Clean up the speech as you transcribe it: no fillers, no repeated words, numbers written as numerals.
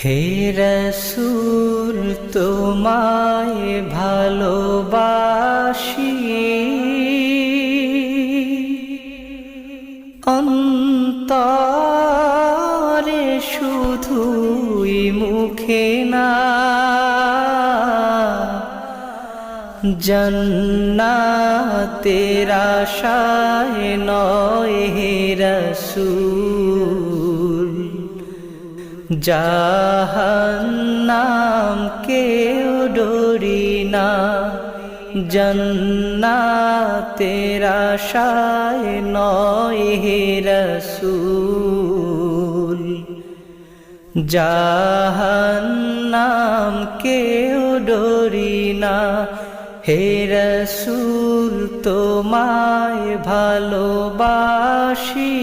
হে রাসূল তোমায় ভালোবাসি, অন্তরে শুধুই মুখে না, জান্নাতের আশায় নয় হে রাসূল, জাহান্নাম কেউ ডরি না, জান্নাতের আশায় নয় হে রাসূল, জাহান্নাম কেউ ডরি না। হে রাসূল তোমায় ভালোবাসি,